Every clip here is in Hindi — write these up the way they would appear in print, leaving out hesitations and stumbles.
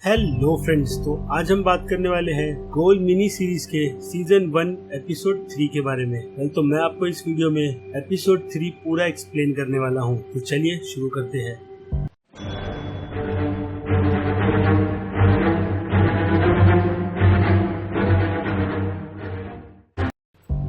हेलो फ्रेंड्स, तो आज हम बात करने वाले हैं गोल मिनी सीरीज के सीजन 1 एपिसोड 3 के बारे में। कल तो मैं आपको इस वीडियो में एपिसोड 3 पूरा एक्सप्लेन करने वाला हूं, तो चलिए शुरू करते हैं।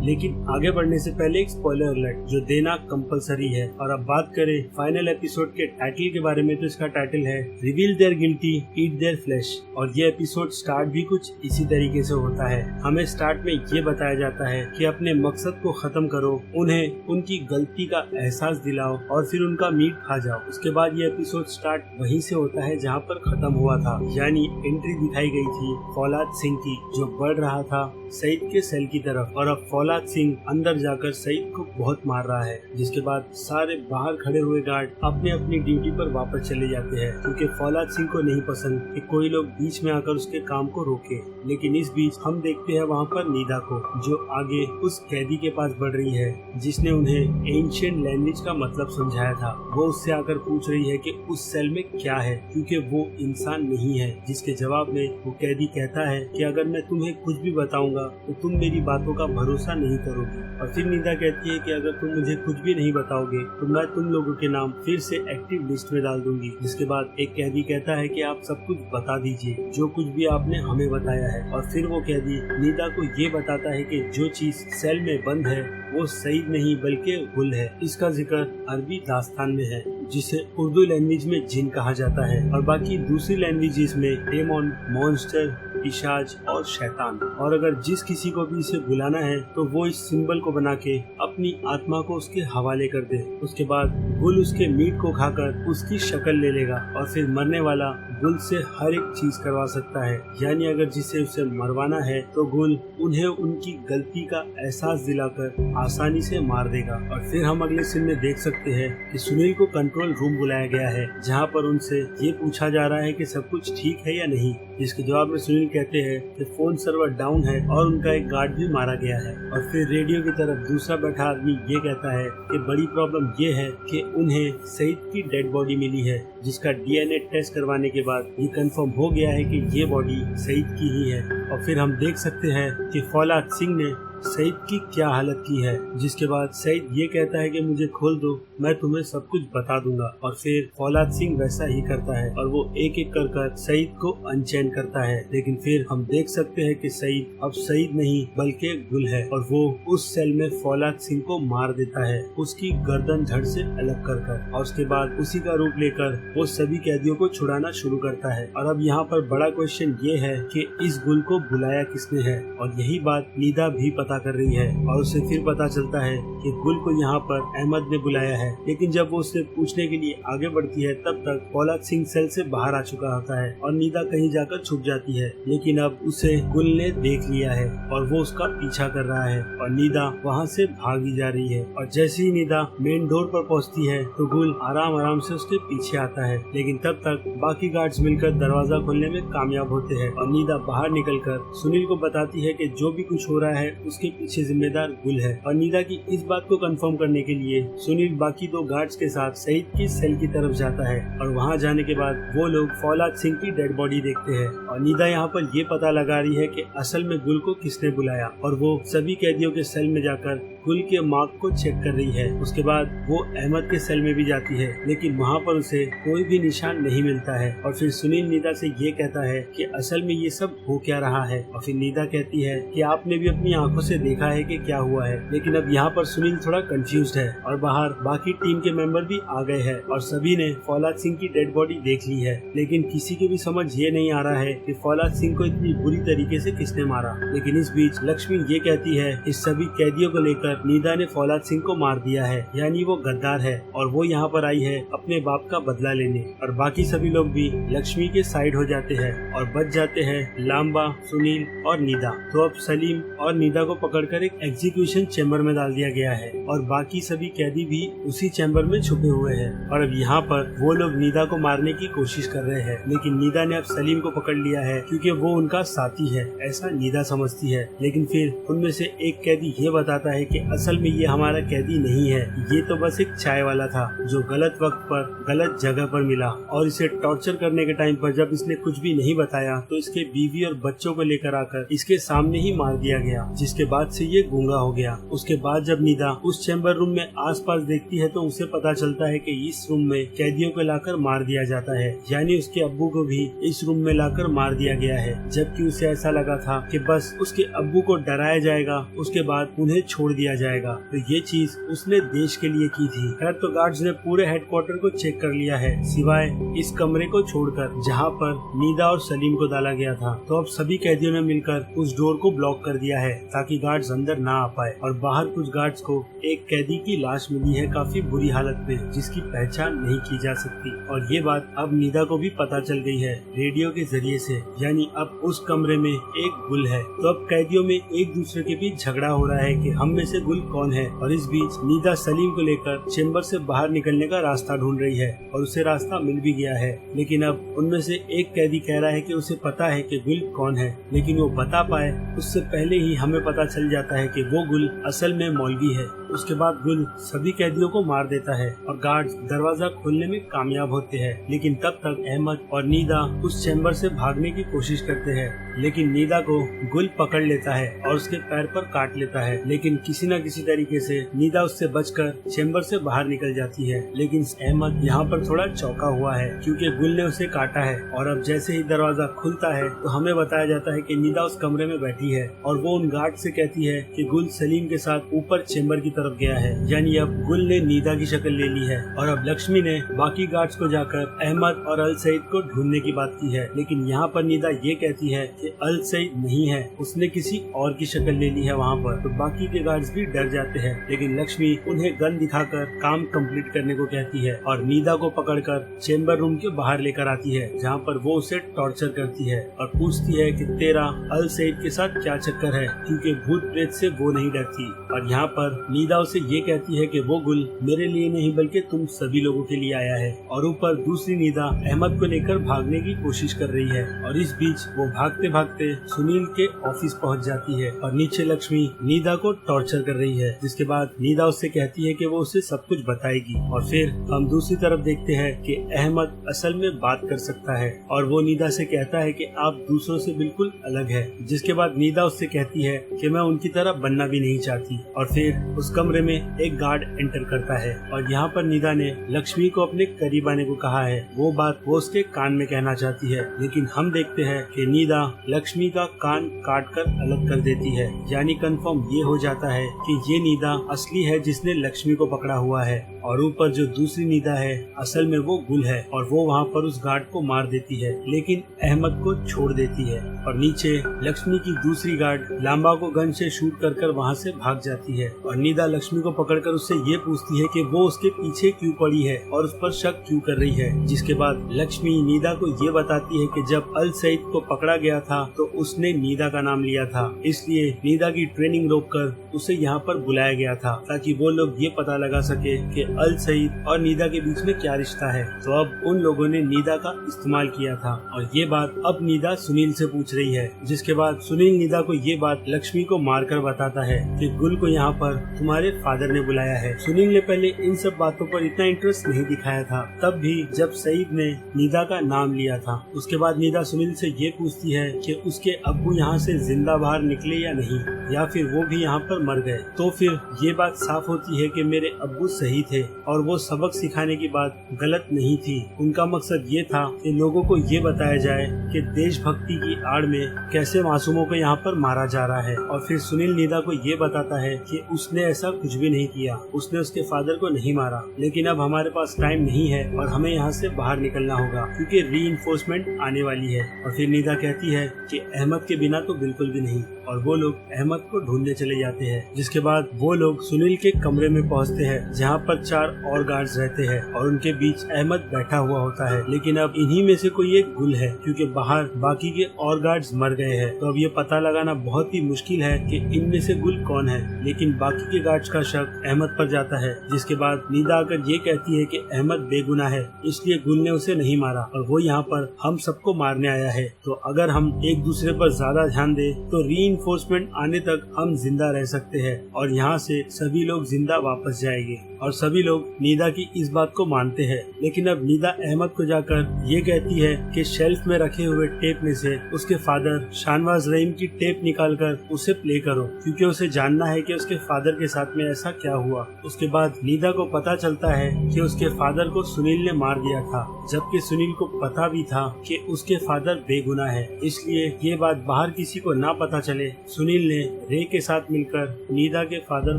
लेकिन आगे बढ़ने से पहले एक स्पॉइलर अलर्ट जो देना कंपलसरी है। और अब बात करें फाइनल एपिसोड के टाइटल के बारे में, तो इसका टाइटल है reveal their guilty eat their flash. और ये एपिसोड स्टार्ट भी कुछ इसी तरीके से होता है। हमें स्टार्ट में ये बताया जाता है कि अपने मकसद को खत्म करो, उन्हें उनकी गलती का एहसास दिलाओ और फिर उनका मीट खा जाओ। उसके बाद ये एपिसोड स्टार्ट वहीं से होता है जहाँ पर खत्म हुआ था, यानी एंट्री दिखाई गई थी फौलाद सिंह की, जो बढ़ रहा था सईद के सेल की तरफ। और अब फौलाद सिंह अंदर जाकर सईद को बहुत मार रहा है, जिसके बाद सारे बाहर खड़े हुए गार्ड अपने अपनी ड्यूटी पर वापस चले जाते हैं, क्योंकि फौलाद सिंह को नहीं पसंद कि कोई लोग बीच में आकर उसके काम को रोके। लेकिन इस बीच हम देखते हैं वहाँ पर नीदा को, जो आगे उस कैदी के पास बढ़ रही है जिसने उन्हें एंशिएंट लैंग्वेज का मतलब समझाया था। वो उससे आकर पूछ रही है कि उस सेल में क्या है, क्योंकि वो इंसान नहीं है। जिसके जवाब में वो कैदी कहता है कि अगर मैं तुम्हें कुछ भी बताऊंगा तो तुम मेरी बातों का भरोसा नहीं करोगी। और फिर नीदा कहती है कि अगर तुम मुझे कुछ भी नहीं बताओगे तो मैं तुम लोगों के नाम फिर से एक्टिव लिस्ट में डाल दूंगी। जिसके बाद एक कैदी कहता है कि आप सब कुछ बता दीजिए, जो कुछ भी आपने हमें बताया है। और फिर वो कैदी नीदा को ये बताता है कि जो चीज सेल में बंद है वो सईद नहीं बल्कि गुल है। इसका जिक्र अरबी दास्तान में है, जिसे उर्दू लैंग्वेज में जिन कहा जाता है, और बाकी दूसरी लैंग्वेजेस में डेमन, मॉन्स्टर, पिशाच और शैतान। और अगर जिस किसी को भी इसे बुलाना है तो वो इस सिंबल को बना के अपनी आत्मा को उसके हवाले कर दे। उसके बाद गुल उसके मीट को खाकर उसकी शक्ल ले लेगा और फिर मरने वाला गुल से हर एक चीज करवा सकता है। यानी अगर जिसे उसे मरवाना है तो गुल उन्हें उनकी गलती का एहसास दिलाकर आसानी से मार देगा। और फिर हम अगले सीन में देख सकते हैं कि सुनील को कंट्रोल रूम बुलाया गया है, जहाँ पर उनसे ये पूछा जा रहा है कि सब कुछ ठीक है या नहीं। जिसके जवाब में सुनील कहते हैं कि फोन सर्वर डाउन है और उनका एक गार्ड भी मारा गया है। और फिर रेडियो की तरफ दूसरा बैठा आदमी ये कहता है कि बड़ी प्रॉब्लम ये है कि उन्हें सईद की डेड बॉडी मिली है, जिसका डीएनए टेस्ट करवाने के बाद ये कंफर्म हो गया है कि ये बॉडी सईद की ही है। और फिर हम देख सकते हैं कि फौलाद सिंह ने सईद की क्या हालत की है। जिसके बाद सईद ये कहता है कि मुझे खोल दो, मैं तुम्हें सब कुछ बता दूंगा। और फिर फौलाद सिंह वैसा ही करता है और वो एक एक कर सईद को अनचैन करता है। लेकिन फिर हम देख सकते हैं कि सईद अब सईद नहीं बल्कि गुल है, और वो उस सेल में फौलाद सिंह को मार देता है, उसकी गर्दन धड़ से अलग कर। और उसके बाद उसी का रूप लेकर वो सभी कैदियों को छुड़ाना शुरू करता है। और अब यहाँ पर बड़ा क्वेश्चन ये है कि इस गुल को बुलाया किसने है, और यही बात नीदा भी पता कर रही है। और उसे फिर पता चलता है कि गुल को यहाँ पर अहमद ने बुलाया है। लेकिन जब वो उससे पूछने के लिए आगे बढ़ती है तब तक फौलाद सिंह सेल से बाहर आ चुका होता है और नीदा कहीं जाकर छुप जाती है। लेकिन अब उसे गुल ने देख लिया है और वो उसका पीछा कर रहा है और नीदा वहाँ से भागी जा रही है। और जैसे ही नीदा मेन डोर पर पहुँचती है तो गुल आराम आराम से उसके पीछे आता है। लेकिन तब तक बाकी गार्ड्स मिलकर दरवाजा खोलने में कामयाब होते हैं और नीदा बाहर निकलकर सुनील को बताती है कि जो भी कुछ हो रहा है उसके पीछे जिम्मेदार गुल है। और नीदा की इस बात को कंफर्म करने के लिए सुनील बाकी दो गार्ड्स के साथ सईद की सेल की तरफ जाता है। और वहां जाने के बाद वो लोग फौलाद सिंह की डेड बॉडी देखते हैं। और नीदा यहाँ पर ये पता लगा रही है कि असल में गुल को किसने बुलाया, और वो सभी कैदियों के सेल में जाकर गुल के मार्क को चेक कर रही है। उसके बाद वो अहमद के सेल में भी जाती है, लेकिन वहाँ पर उसे कोई भी निशान नहीं मिलता है। और फिर सुनील नीदा से ये कहता है कि असल में ये सब हो क्या रहा है। और फिर नीदा कहती है कि आपने भी अपनी आंखों से देखा है कि क्या हुआ है। लेकिन अब यहाँ पर सुनील थोड़ा कंफ्यूज्ड है और बाहर बाकी टीम के मेंबर भी आ गए हैं और सभी ने फौलाद सिंह की डेड बॉडी देख ली है। लेकिन किसी के भी समझ ये नहीं आ रहा है कि फौलाद सिंह को इतनी बुरी तरीके से किसने मारा। लेकिन इस बीच लक्ष्मी ये कहती है इस सभी कैदियों को लेकर नीदा ने फौलाद सिंह को मार दिया है, यानी वो गद्दार है और वो यहाँ पर आई है अपने बाप का बदला लेने। और बाकी सभी लोग भी लक्ष्मी के साइड हो जाते हैं और बच जाते हैं लांबा, सुनील और नीदा। तो अब सलीम और नीदा को पकड़कर एक एग्जीक्यूशन चैम्बर में डाल दिया गया है और बाकी सभी कैदी भी उसी चैम्बर में छुपे हुए हैं। और अब यहाँ पर वो लोग नीदा को मारने की कोशिश कर रहे हैं, लेकिन नीदा ने अब सलीम को पकड़ लिया है क्योंकि वो उनका साथी है, ऐसा नीदा समझती है। लेकिन फिर उनमें से एक कैदी ये बताता है कि असल में ये हमारा कैदी नहीं है, ये तो बस एक चाय वाला था जो गलत वक्त पर गलत जगह पर मिला, और इसे टॉर्चर करने के टाइम पर जब इसने कुछ भी नहीं बताया तो इसके बीवी और बच्चों को लेकर आकर इसके सामने ही मार दिया गया, जिसके बाद से ये गूंगा हो गया। उसके बाद जब नीदा उस चैम्बर रूम में आसपास देखती है तो उसे पता चलता है कि इस रूम में कैदियों को लाकर मार दिया जाता है, यानी उसके अब्बू को भी इस रूम में लाकर मार दिया गया है। जबकि उसे ऐसा लगा था कि बस उसके अब्बू को डराया जाएगा, उसके बाद उन्हें छोड़ दिया जाएगा। तो ये चीज उसने देश के लिए की थी। खैर तो गार्ड्स ने पूरे हेडक्वार्टर को चेक कर लिया है, सिवाय इस कमरे को छोड़कर जहाँ पर नीदा और सलीम को डाला गया था। तो अब सभी कैदियों ने मिलकर उस डोर को ब्लॉक कर दिया है ताकि गार्ड्स अंदर ना आ पाए। और बाहर कुछ गार्ड्स को एक कैदी की लाश मिली है काफी बुरी हालत में, जिसकी पहचान नहीं की जा सकती। और ये बात अब नीदा को भी पता चल गई है रेडियो के जरिए से, यानी अब उस कमरे में एक गुल है। तो अब कैदियों में एक दूसरे के बीच झगड़ा हो रहा है कि हम में से गुल कौन है। और इस बीच नीदा सलीम को लेकर चेम्बर से बाहर निकलने का रास्ता ढूंढ रही है और उसे रास्ता मिल भी गया है। लेकिन अब उनमें से एक कैदी कह रहा है कि उसे पता है कि गुल कौन है, लेकिन वो बता पाए उससे पहले ही हमें पता चल जाता है कि वो गुल असल में मौलवी है। उसके बाद गुल सभी कैदियों को मार देता है और गार्ड्स दरवाजा खोलने में कामयाब होते हैं। लेकिन तब तक अहमद और नीदा उस चैम्बर से भागने की कोशिश करते हैं, लेकिन नीदा को गुल पकड़ लेता है और उसके पैर पर काट लेता है। लेकिन किसी न किसी तरीके से नीदा उससे बचकर चैम्बर से बाहर निकल जाती है। लेकिन अहमद यहाँ पर थोड़ा चौंका हुआ है क्योंकि गुल ने उसे काटा है। और अब जैसे ही दरवाजा खुलता है तो हमें बताया जाता है कि नीदा उस कमरे में बैठी है और वो उन गार्ड से कहती है कि गुल सलीम के साथ ऊपर चैम्बर की तरफ गया है, यानी अब गुल ने नीदा की शक्ल ले ली है। और अब लक्ष्मी ने बाकी गार्ड्स को जाकर अहमद और अल सईद को ढूंढने की बात की है। लेकिन यहाँ पर नीदा ये कहती है कि अल सईद नहीं है, उसने किसी और की शक्ल ले ली है वहाँ पर। तो बाकी के गार्ड्स भी डर जाते हैं, लेकिन लक्ष्मी उन्हें गन दिखाकर काम कंप्लीट करने को कहती है और नीदा को पकड़कर चेम्बर रूम के बाहर लेकर आती है, जहाँ पर वो उसे टॉर्चर करती है और पूछती है कि तेरा अल सईद के साथ क्या चक्कर है, क्योंकि भूत प्रेत से वो नहीं डरती। और यहाँ पर नीदा उसे ये कहती है कि वो गुल मेरे लिए नहीं बल्कि तुम सभी लोगों के लिए आया है। और ऊपर दूसरी नीदा अहमद को लेकर भागने की कोशिश कर रही है और इस बीच वो भागते भागते सुनील के ऑफिस पहुंच जाती है और नीचे लक्ष्मी नीदा को टॉर्चर कर रही है, जिसके बाद नीदा उससे कहती है कि वो उसे सब कुछ बताएगी। और फिर हम दूसरी तरफ देखते हैं कि अहमद असल में बात कर सकता है और वो नीदा से कहता है कि आप दूसरों से बिल्कुल अलग है, जिसके बाद नीदा उससे कहती है कि मैं उनकी तरह बनना भी नहीं चाहती। और फिर उस कमरे में एक गार्ड एंटर करता है और यहाँ पर नीदा ने लक्ष्मी को अपने करीब आने को कहा है। वो बात वो उसके कान में कहना चाहती है, लेकिन हम देखते हैं कि नीदा लक्ष्मी का कान काट कर अलग कर देती है, यानी कंफर्म ये हो जाता है कि ये नीदा असली है जिसने लक्ष्मी को पकड़ा हुआ है। और ऊपर जो दूसरी नीदा है असल में वो गुल है और वो वहाँ पर उस गार्ड को मार देती है, लेकिन अहमद को छोड़ देती है। और नीचे लक्ष्मी की दूसरी गार्ड लांबा को गन से शूट कर वहाँ से भाग जाती है और नीदा लक्ष्मी को पकड़कर उससे ये पूछती है कि वो उसके पीछे क्यों पड़ी है और उस पर शक क्यों कर रही है। जिसके बाद लक्ष्मी नीदा को ये बताती है कि जब अल सईद को पकड़ा गया था तो उसने नीदा का नाम लिया था, इसलिए नीदा की ट्रेनिंग रोककर उसे यहाँ पर बुलाया गया था ताकि वो लोग ये पता लगा सके कि अल सईद और नीदा के बीच में क्या रिश्ता है। तो अब उन लोगों ने नीदा का इस्तेमाल किया था और ये बात अब नीदा सुनील से पूछ रही है। जिसके बाद सुनील नीदा को ये बात लक्ष्मी को मारकर बताता है कि गुल को यहाँ पर तुम्हारे फादर ने बुलाया है। सुनील ने पहले इन सब बातों पर इतना इंटरेस्ट नहीं दिखाया था, तब भी जब सईद ने नीदा का नाम लिया था। उसके बाद नीदा सुनील से ये पूछती है कि उसके अब्बू यहाँ से जिंदा बाहर निकले या नहीं, या फिर वो भी यहाँ पर मर गए। तो फिर ये बात साफ होती है कि मेरे अब्बू सही थे और वो सबक सिखाने की बात गलत नहीं थी। उनका मकसद ये था कि लोगों को ये बताया जाए कि देशभक्ति की आड़ में कैसे मासूमों को यहाँ पर मारा जा रहा है। और फिर सुनील नीदा को ये बताता है कि उसने ऐसा कुछ भी नहीं किया, उसने उसके फादर को नहीं मारा, लेकिन अब हमारे पास टाइम नहीं है और हमें यहाँ से बाहर निकलना होगा क्योंकि रीइंफोर्समेंट आने वाली है। और फिर नीदा कहती है कि अहमद के बिना तो बिल्कुल भी नहीं, और वो लोग अहमद को ढूंढने चले जाते हैं। जिसके बाद वो लोग सुनील के कमरे में पहुंचते हैं जहां पर 4 और गार्ड्स रहते हैं और उनके बीच अहमद बैठा हुआ होता है। लेकिन अब इन्हीं में से कोई एक गुल है, क्योंकि बाहर बाकी के और गार्ड्स मर गए हैं। तो अब ये पता लगाना बहुत ही मुश्किल है कि इनमें से गुल कौन है। लेकिन बाकी के गार्ड्स का शक अहमद पर जाता है, जिसके बाद नीदा आकर ये कहती है कि अहमद बेगुनाह है, इसलिए गुल ने उसे नहीं मारा और वो यहाँ पर हम सबको मारने आया है। तो अगर हम एक दूसरे पर ज्यादा ध्यान दे तो रीइंफोर्समेंट आने तक हम जिंदा रह सकते हैं और यहाँ से सभी लोग जिंदा वापस जाएंगे। और सभी लोग नीदा की इस बात को मानते हैं। लेकिन अब नीदा अहमद को जाकर ये कहती है कि शेल्फ में रखे हुए टेप में से उसके फादर शाहनवाज रहीम की टेप निकालकर उसे प्ले करो, क्योंकि उसे जानना है कि उसके फादर के साथ में ऐसा क्या हुआ। उसके बाद नीदा को पता चलता है कि उसके फादर को सुनील ने मार दिया था, जबकि सुनील को पता भी था कि उसके फादर बेगुनाह है। इसलिए ये बात बाहर किसी को ना पता चले, सुनील ने रे के साथ मिलकर नीदा के फादर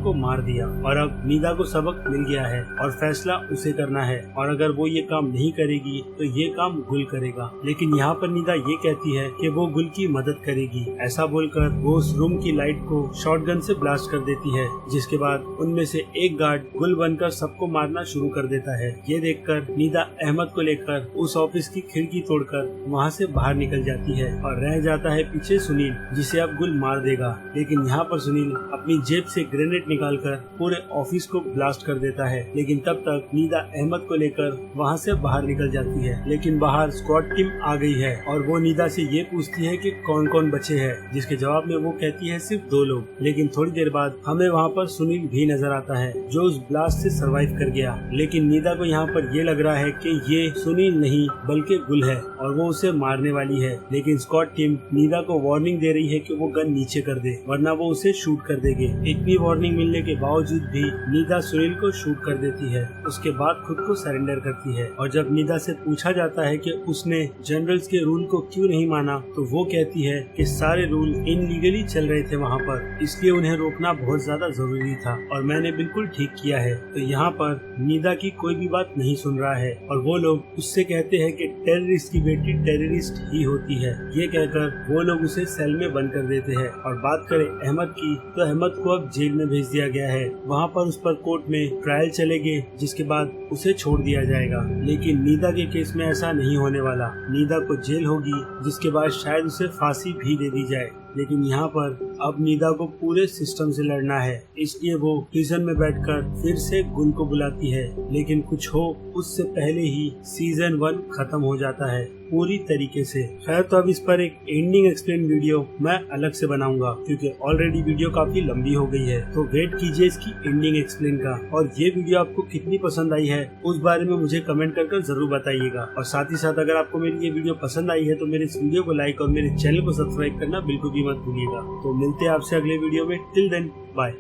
को मार दिया। और अब नीदा को सबक मिल गया है और फैसला उसे करना है, और अगर वो ये काम नहीं करेगी तो ये काम गुल करेगा। लेकिन यहाँ पर नीदा ये कहती है कि वो गुल की मदद करेगी। ऐसा बोलकर वो उस रूम की लाइट को शॉटगन से ब्लास्ट कर देती है, जिसके बाद उनमें से एक गार्ड गुल बनकर सबको मारना शुरू कर देता है। ये देखकर नीदा अहमद को लेकर उस ऑफिस की खिड़की तोड़कर वहाँ से बाहर निकल जाती है और रह जाता है पीछे सुनील, जिसे अब गुल मार देगा। लेकिन यहाँ पर सुनील अपनी जेब से ग्रेनेड निकालकर पूरे ऑफिस को ब्लास्ट कर देता है। लेकिन तब तक नीदा अहमद को लेकर वहाँ से बाहर निकल जाती है। लेकिन बाहर स्क्वाड टीम आ गई है और वो नीदा से ये पूछती है कि कौन कौन बचे हैं, जिसके जवाब में वो कहती है सिर्फ 2 लोग। लेकिन थोड़ी देर बाद हमें वहाँ पर सुनील भी नजर आता है, जो उस ब्लास्ट से सरवाइव कर गया। लेकिन नीदा को यहाँ पर ये लग रहा है कि ये सुनील नहीं बल्कि गुल है और वो उसे मारने वाली है। लेकिन स्क्वाड टीम नीदा को वार्निंग दे रही है कि वो गन नीचे कर दे, वरना वो उसे शूट कर देंगे। इतनी वार्निंग मिलने के बावजूद भी नीदा सुनील को शूट कर देती है। उसके बाद खुद को सरेंडर करती है। और जब नीदा से पूछा जाता है कि उसने जनरल्स के रूल को क्यों नहीं माना, तो वो कहती है कि सारे रूल इनलीगली चल रहे थे वहाँ पर, इसलिए उन्हें रोकना बहुत ज्यादा जरूरी था और मैंने बिल्कुल ठीक किया है। तो यहाँ पर नीदा की कोई भी बात नहीं सुन रहा है और वो लोग उससे कहते हैं कि टेररिस्ट की बेटी टेररिस्ट ही होती है। ये कहकर वो लोग उसे सेल में बंद कर देते हैं। और बात करें अहमद की, तो अहमद को अब जेल में भेज दिया गया है। वहाँ पर उस पर कोर्ट में ट्रायल चलेंगे, जिसके बाद उसे छोड़ दिया जाएगा। लेकिन नीदा के केस में ऐसा नहीं होने वाला। नीदा को जेल होगी, जिसके बाद शायद उसे फांसी भी दे दी जाए। लेकिन यहाँ पर अब नीदा को पूरे सिस्टम से लड़ना है, इसलिए वो प्रिजन में बैठकर फिर से गुल को बुलाती है। लेकिन कुछ हो उससे पहले ही सीजन 1 खत्म हो जाता है पूरी तरीके से। खैर, तो अब इस पर एक एंडिंग एक्सप्लेन वीडियो मैं अलग से बनाऊंगा, क्योंकि ऑलरेडी वीडियो काफी लंबी हो गई है। तो वेट कीजिए इसकी एंडिंग एक्सप्लेन का। और ये वीडियो आपको कितनी पसंद आई है उस बारे में मुझे कमेंट कर जरूर बताइएगा। और साथ ही साथ अगर आपको मेरी ये वीडियो पसंद आई है तो मेरे इस वीडियो को लाइक और मेरे चैनल को सब्सक्राइब करना बिल्कुल भी मत भूलिएगा। तो मिलते हैं आपसे अगले वीडियो में। Till then bye.